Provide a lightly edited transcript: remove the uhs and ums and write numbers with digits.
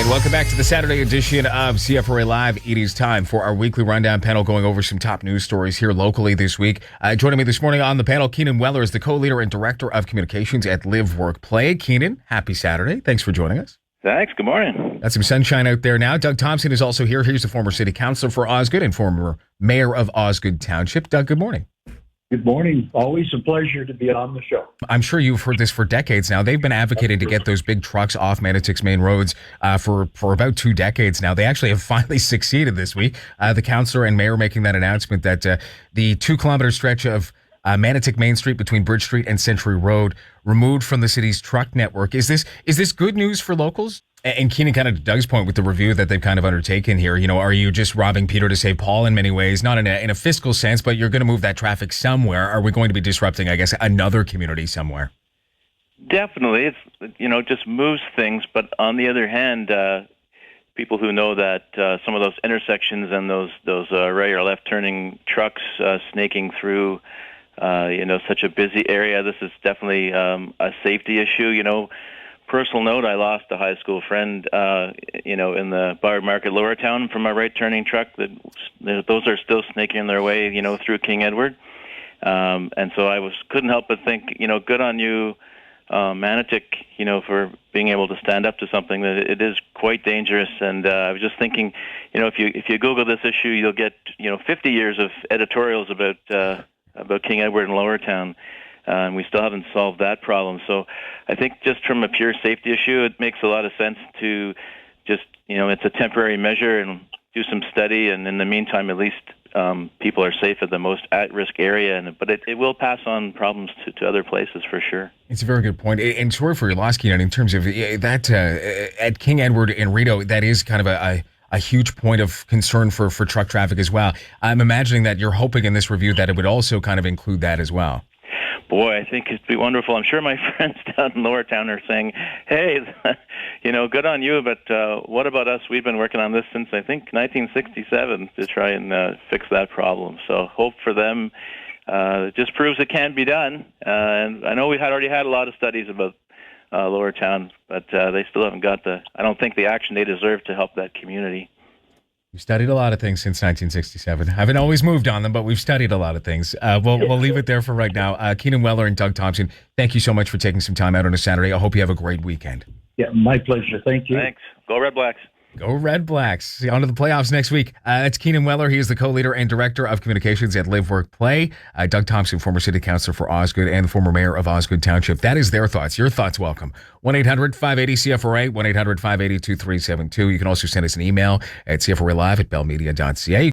Welcome back to the Saturday edition of CFRA Live. It is time for our weekly rundown panel going over some top news stories here locally this week. Joining me this morning on the panel, Keenan Wellar is the co-leader and director of communications at Live, Work, Play. Keenan, happy Saturday. Thanks for joining us. Thanks. Good morning. Got some sunshine out there now. Doug Thompson is also here. He's the former city councilor for Osgood and former mayor of Osgood Township. Doug, good morning. Good morning. Always a pleasure to be on the show. I'm sure you've heard this for decades now. They've been advocating to get those big trucks off Manotick's main roads for about 2 decades now. They actually have finally succeeded this week. The councillor and mayor making that announcement that the 2-kilometer stretch of Manotick Main Street between Bridge Street and Century Road removed from the city's truck network. Is this good news for locals? And Keenan, kind of to Doug's point with the review that they've kind of undertaken here, are you just robbing Peter to save Paul in many ways? Not in a fiscal sense, but you're going to move that traffic somewhere. Are we going to be disrupting, I guess, another community somewhere? Definitely. It's, just moves things. But on the other hand, people who know that some of those intersections and those right or left turning trucks snaking through, such a busy area, this is definitely a safety issue. Personal note, I lost a high school friend, in the Bard Market Lowertown from a right-turning truck. Those are still snaking their way, through King Edward. And so I couldn't help but think, good on you, Manotick, for being able to stand up to something that it is quite dangerous. And I was just thinking, if you Google this issue, you'll get, 50 years of editorials about King Edward and Lowertown. And we still haven't solved that problem. So I think just from a pure safety issue, it makes a lot of sense to just, it's a temporary measure and do some study. And in the meantime, at least people are safe at the most at-risk area. But it will pass on problems to other places for sure. It's a very good point. And sorry for your loss, Keenan, in terms of that at King Edward and Rideau, that is kind of a huge point of concern for truck traffic as well. I'm imagining that you're hoping in this review that it would also kind of include that as well. Boy, I think it'd be wonderful. I'm sure my friends down in Lowertown are saying, hey, good on you, but what about us? We've been working on this since, I think, 1967 to try and fix that problem. So hope for them. It just proves it can be done. And I know we had already had a lot of studies about Lowertown, but they still haven't got I don't think the action they deserve to help that community. We've studied a lot of things since 1967. Haven't always moved on them, but we've studied a lot of things. We'll leave it there for right now. Keenan Wellar and Doug Thompson, thank you so much for taking some time out on a Saturday. I hope you have a great weekend. Yeah, my pleasure. Thank you. Thanks. Go Red Blacks. Go Red Blacks. On to the playoffs next week. That's Keenan Wellar. He is the co-leader and director of communications at Live, Work, Play. Doug Thompson, former city councilor for Osgood and the former mayor of Osgood Township. That is their thoughts. Your thoughts welcome. 1-800-580-CFRA, 1-800-580-2372. You can also send us an email at cfralive@bellmedia.ca.